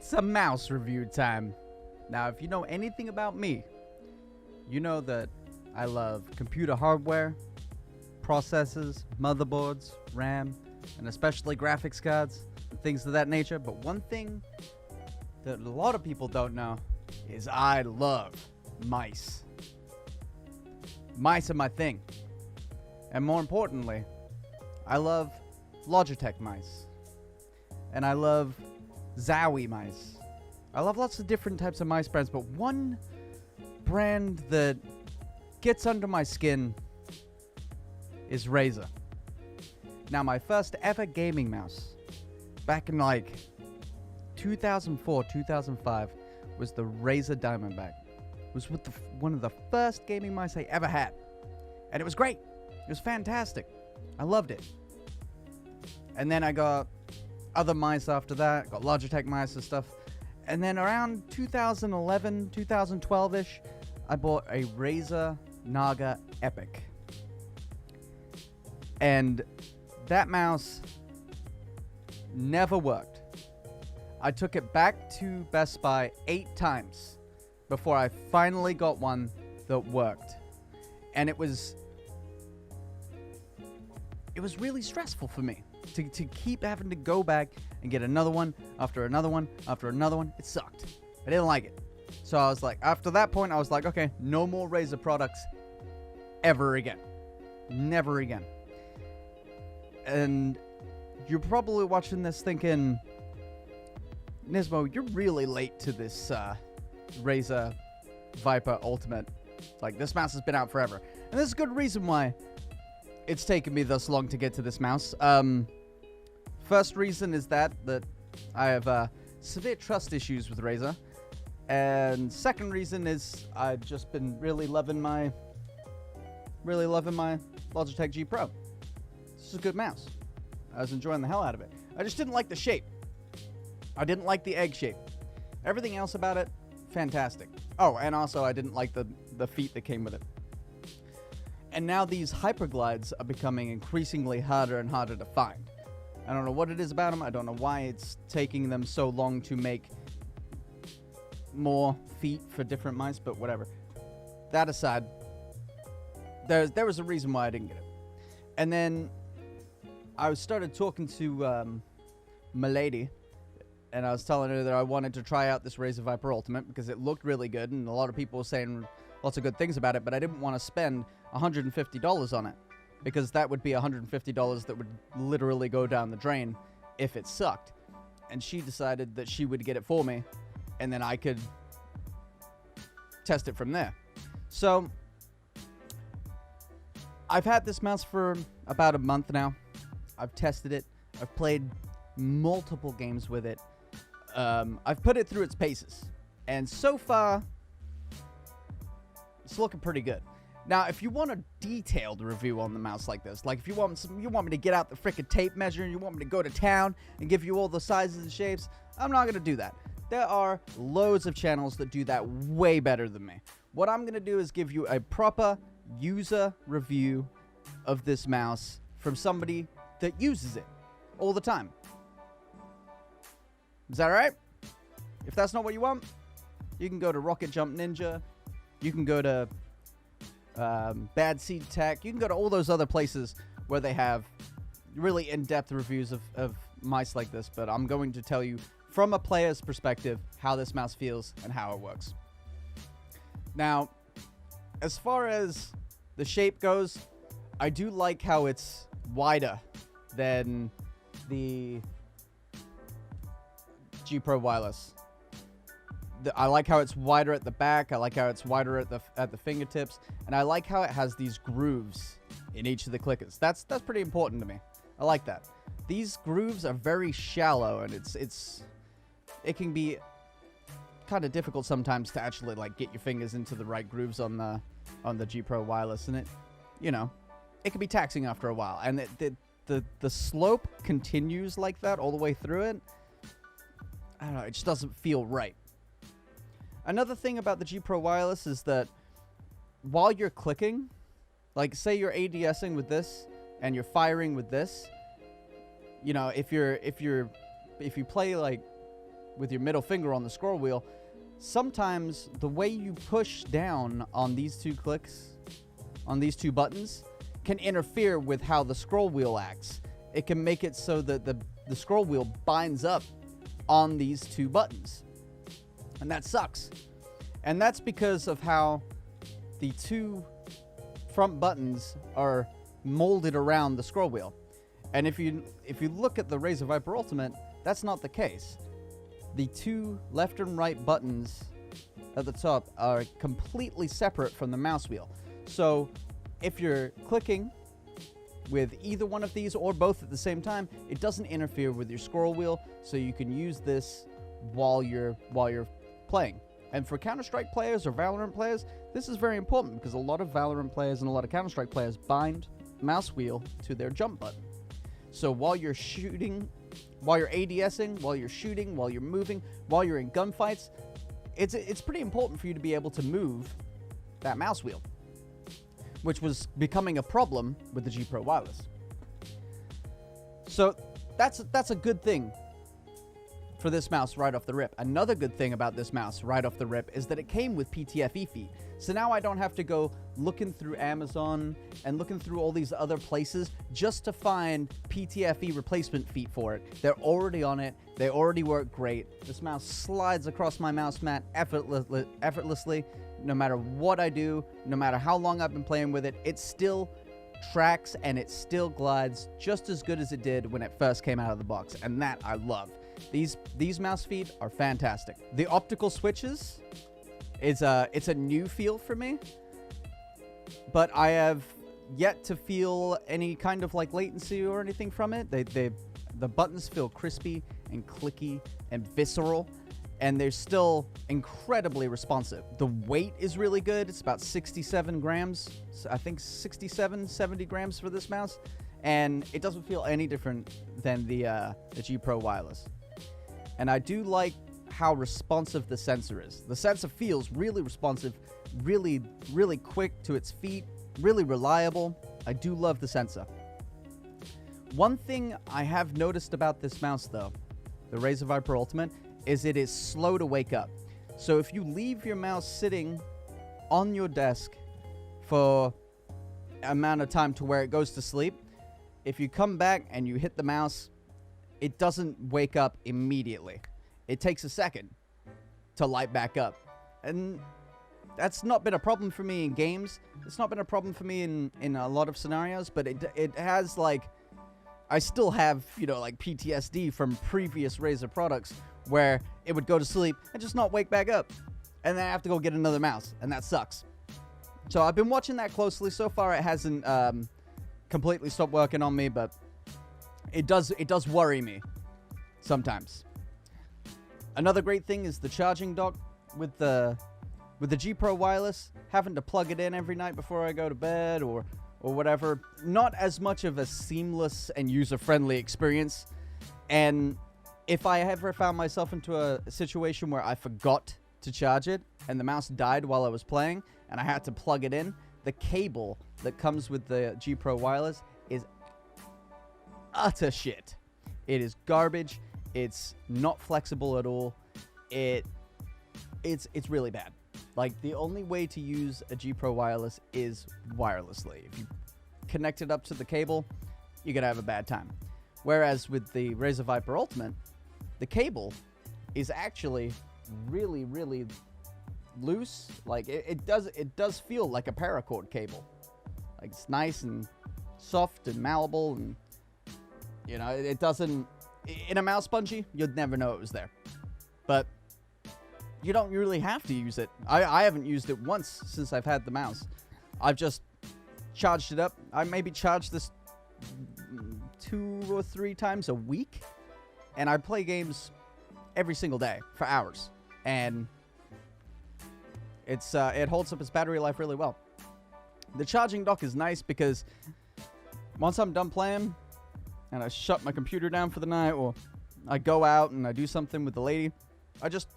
It's a mouse review time. Now, if you know anything about me, you know that I love computer hardware, processors, motherboards, RAM, and especially graphics cards, and things of that nature. But one thing that a lot of people don't know is I love mice. Mice are my thing. And more importantly, I love Logitech mice. And I love Zowie mice. I love lots of different types of mice brands, but one brand that gets under my skin is Razer. Now, my first ever gaming mouse, back in like 2004, 2005, was the Razer Diamondback. It was with one of the first gaming mice I ever had. And it was great. It was fantastic. I loved it. And then I got other mice after that. Got Logitech mice and stuff. And then around 2011, 2012-ish, I bought a Razer Naga Epic. And that mouse never worked. I took it back to Best Buy 8 times before I finally got one that worked. And it was really stressful for me to keep having to go back and get another one after another one after another one. It sucked. I didn't like it. So I was like, after that point, I was like, okay, no more Razer products ever again. Never again. And you're probably watching this thinking, Nismo, you're really late to this Razer Viper Ultimate. Like, this mouse has been out forever. And there's a good reason why it's taken me this long to get to this mouse. First reason is that I have severe trust issues with Razer. And second reason is I've just been really loving my Logitech G Pro. This is a good mouse. I was enjoying the hell out of it. I just didn't like the shape. I didn't like the egg shape. Everything else about it, fantastic. Oh, and also I didn't like the feet that came with it. And now these hyperglides are becoming increasingly harder and harder to find. I don't know what it is about them. I don't know why it's taking them so long to make more feet for different mice, but whatever. That aside, there was a reason why I didn't get it. And then I started talking to my lady, and I was telling her that I wanted to try out this Razer Viper Ultimate because it looked really good, and a lot of people were saying lots of good things about it, but I didn't want to spend $150 on it because that would be $150 that would literally go down the drain if it sucked. And she decided that she would get it for me, and then I could test it from there. So I've had this mouse for about a month now. I've tested it. I've played multiple games with it. I've put it through its paces, and so far it's looking pretty good. Now, if you want a detailed review on the mouse like this, like if you want me to get out the frickin' tape measure and you want me to go to town and give you all the sizes and shapes, I'm not going to do that. There are loads of channels that do that way better than me. What I'm going to do is give you a proper user review of this mouse from somebody that uses it all the time. Is that alright? If that's not what you want, you can go to Rocket Jump Ninja. You can go to Bad Seed Tech. You can go to all those other places where they have really in-depth reviews of mice like this. But I'm going to tell you from a player's perspective how this mouse feels and how it works. Now, as far as the shape goes, I do like how it's wider than the G Pro Wireless. I like how it's wider at the back. I like how it's wider at the fingertips, and I like how it has these grooves in each of the clickers. That's pretty important to me. I like that. These grooves are very shallow, and it can be kind of difficult sometimes to actually like get your fingers into the right grooves on the G Pro Wireless, and it can be taxing after a while. And the slope continues like that all the way through it. I don't know. It just doesn't feel right. Another thing about the G Pro Wireless is that while you're clicking, like say you're ADSing with this and you're firing with this, if you play like with your middle finger on the scroll wheel, sometimes the way you push down on these two clicks, on these two buttons, can interfere with how the scroll wheel acts. It can make it so that the scroll wheel binds up on these two buttons. And that sucks. And that's because of how the two front buttons are molded around the scroll wheel. And if you look at the Razer Viper Ultimate, that's not the case. The two left and right buttons at the top are completely separate from the mouse wheel. So if you're clicking with either one of these or both at the same time, it doesn't interfere with your scroll wheel, so you can use this while you're playing. And for Counter-Strike players or Valorant players, this is very important because a lot of Valorant players and a lot of Counter-Strike players bind mouse wheel to their jump button. So while you're shooting, while you're ADSing, while you're shooting, while you're moving, while you're in gunfights, it's pretty important for you to be able to move that mouse wheel, which was becoming a problem with the G Pro Wireless. So that's a good thing for this mouse right off the rip. Another good thing about this mouse right off the rip is that it came with PTFE feet. So now I don't have to go looking through Amazon and looking through all these other places just to find PTFE replacement feet for it. They're already on it. They already work great. This mouse slides across my mouse mat effortlessly. No matter what I do, no matter how long I've been playing with it, it still tracks and it still glides just as good as it did when it first came out of the box. And that I love. These mouse feet are fantastic. The optical switches, it's a new feel for me, but I have yet to feel any kind of like latency or anything from it. The buttons feel crispy and clicky and visceral, and they're still incredibly responsive. The weight is really good. It's about 67 grams. I think 67, 70 grams for this mouse, and it doesn't feel any different than the G Pro Wireless. And I do like how responsive the sensor is. The sensor feels really responsive, really, really quick to its feet, really reliable. I do love the sensor. One thing I have noticed about this mouse, though, the Razer Viper Ultimate, is it is slow to wake up. So if you leave your mouse sitting on your desk for an amount of time to where it goes to sleep, if you come back and you hit the mouse, it doesn't wake up immediately. It takes a second to light back up. And that's not been a problem for me in games. It's not been a problem for me in a lot of scenarios, but it has, like, I still have, you know, like PTSD from previous Razer products where it would go to sleep and just not wake back up. And then I have to go get another mouse, and that sucks. So I've been watching that closely. So far it hasn't completely stopped working on me, but it does worry me sometimes. Another great thing is the charging dock with the G Pro Wireless. Having to plug it in every night before I go to bed or whatever. Not as much of a seamless and user-friendly experience. And if I ever found myself into a situation where I forgot to charge it and the mouse died while I was playing and I had to plug it in, the cable that comes with the G Pro Wireless is utter shit. It is garbage. It's not flexible at all. It's really bad. Like, the only way to use a G Pro Wireless is wirelessly. If you connect it up to the cable, you're gonna have a bad time. Whereas with the Razer Viper Ultimate, the cable is actually really, really loose. Like, it does feel like a paracord cable. Like, it's nice and soft and malleable, and you know, it doesn't... In a mouse bungee, you'd never know it was there. But you don't really have to use it. I haven't used it once since I've had the mouse. I've just charged it up. I maybe charge this 2 or 3 times a week. And I play games every single day for hours. And it holds up its battery life really well. The charging dock is nice because once I'm done playing and I shut my computer down for the night, or I go out and I do something with the lady, I just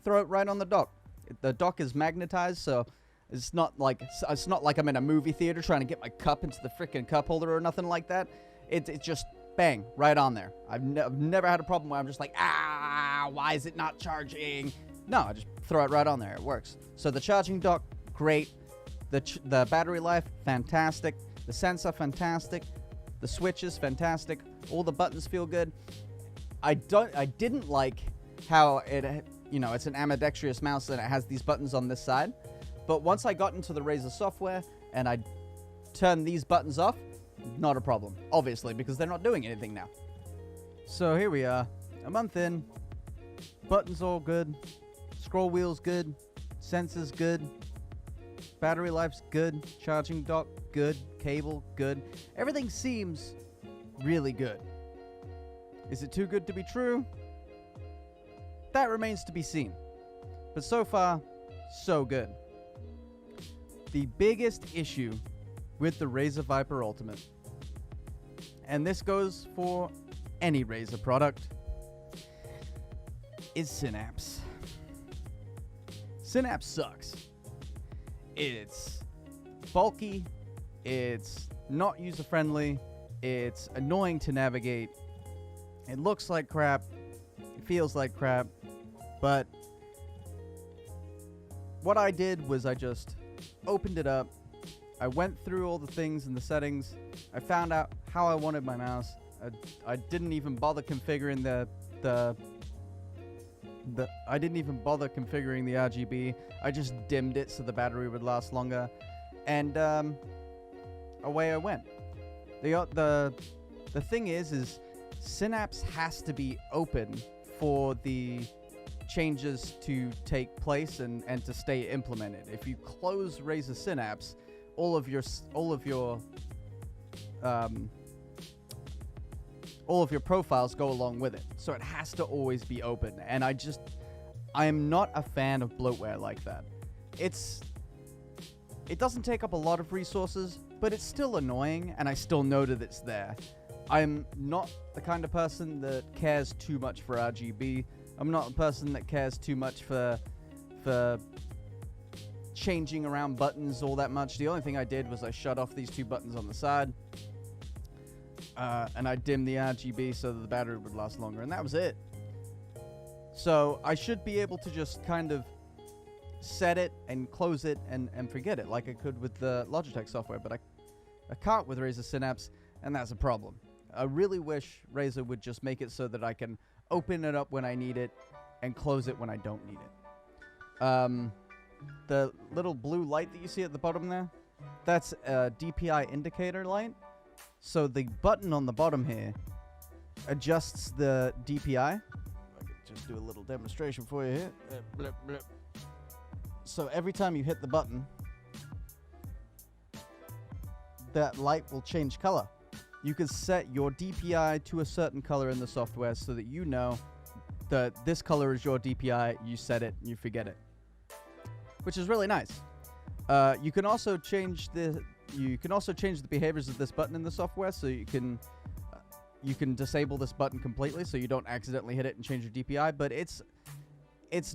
throw it right on the dock. The dock is magnetized, so it's not like I'm in a movie theater trying to get my cup into the freaking cup holder or nothing like that. It just bang right on there. I've never had a problem where I'm just like, ow, why is it not charging? No, I just throw it right on there. It works. So the charging dock, great. The battery life, fantastic. The sensor, fantastic. The switches, fantastic. All the buttons feel good. I didn't like how it, you know, it's an ambidextrous mouse and it has these buttons on this side. But once I got into the Razer software and I turned these buttons off, not a problem, obviously, because they're not doing anything now. So here we are, a month in. Buttons all good. Scroll wheel's good. Sensors good. Battery life's good. Charging dock good. Cable good. Everything seems really good. Is it too good to be true? That remains to be seen. But so far, so good. The biggest issue with the Razer Viper Ultimate, and this goes for any Razer product, is Synapse. Synapse sucks. It's bulky, it's not user-friendly, it's annoying to navigate, it looks like crap, it feels like crap, but what I did was I just opened it up, I went through all the things in the settings, I found out how I wanted my mouse, I didn't even bother configuring I didn't even bother configuring the RGB. I just dimmed it so the battery would last longer, and away I went. The thing is Synapse has to be open for the changes to take place and to stay implemented. If you close Razer Synapse, all of your profiles go along with it. So it has to always be open. And I am not a fan of bloatware like that. It doesn't take up a lot of resources, but it's still annoying, and I still know that it's there. I'm not the kind of person that cares too much for RGB. I'm not a person that cares too much for changing around buttons all that much. The only thing I did was I shut off these two buttons on the side. And I dimmed the RGB so that the battery would last longer, and that was it. So I should be able to just kind of set it and close it and forget it like I could with the Logitech software, but I can't with Razer Synapse, and that's a problem. I really wish Razer would just make it so that I can open it up when I need it and close it when I don't need it. The little blue light that you see at the bottom there, that's a DPI indicator light. So the button on the bottom here adjusts the DPI. I can just do a little demonstration for you here. Blip, blip. So every time you hit the button, that light will change color. You can set your DPI to a certain color in the software so that you know that this color is your DPI, you set it, and you forget it. Which is really nice. You can also change the behaviors of this button in the software, so you can disable this button completely so you don't accidentally hit it and change your DPI, but it's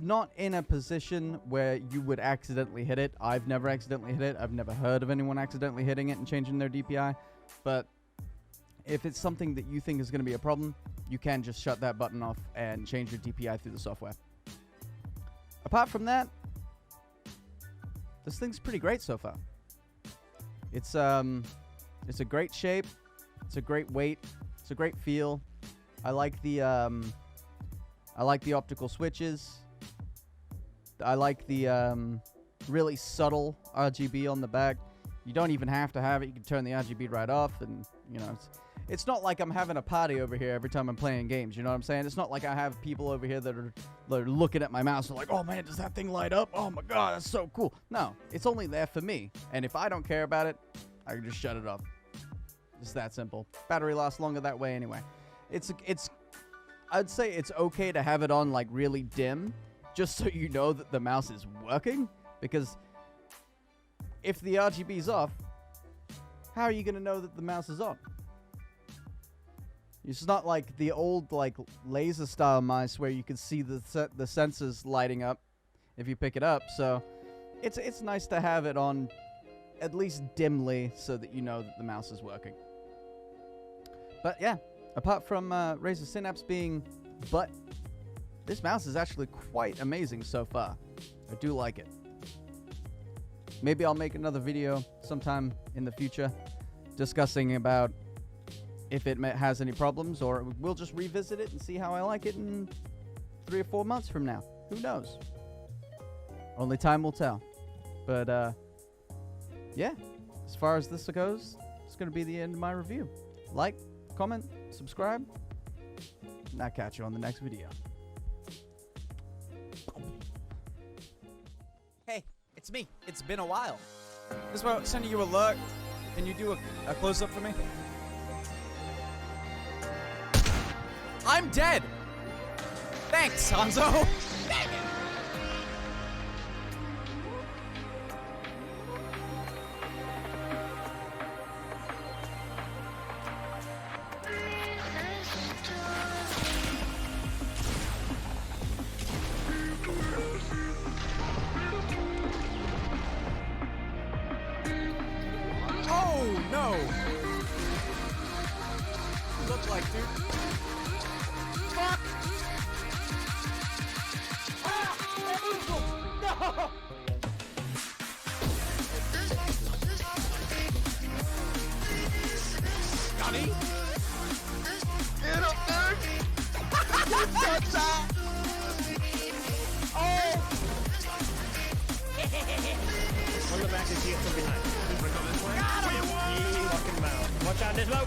not in a position where you would accidentally hit it. I've never accidentally hit it. I've never heard of anyone accidentally hitting it and changing their DPI, but if it's something that you think is going to be a problem, you can just shut that button off and change your DPI through the software. Apart from that, this thing's pretty great so far. It's a great shape. It's a great weight. It's a great feel. I like the optical switches. I like the really subtle RGB on the back. You don't even have to have it. You can turn the RGB right off, and you know, it's not like I'm having a party over here every time I'm playing games. You know what I'm saying? It's not like I have people over here that are looking at my mouse and like, oh man, does that thing light up? Oh my god, that's so cool. No, it's only there for me. And if I don't care about it, I can just shut it off. It's that simple. Battery lasts longer that way anyway. I'd say it's okay to have it on like really dim, just so you know that the mouse is working. Because if the RGB's off, how are you going to know that the mouse is on? It's not like the old like laser style mice where you can see the sensors lighting up if you pick it up. So it's nice to have it on at least dimly so that you know that the mouse is working. But yeah, apart from Razer Synapse being butt this mouse is actually quite amazing so far. I do like it. Maybe I'll make another video sometime in the future discussing about if it has any problems, or we'll just revisit it and see how I like it in 3 or 4 months from now. Who knows? Only time will tell. But, yeah, as far as this goes, it's going to be the end of my review. Like, comment, subscribe, and I'll catch you on the next video. Hey, it's me. It's been a while. This is where I'm sending you a look. Can you do a close-up for me? I'm dead! Thanks, Hanzo! Dang it! Oh, no! You look like, dude. Fuck! Ah! No! Johnny? Get up there! What's that? Oh! On the back and see it from behind. This way. Got him! Fucking mouth. Watch out, Nismo!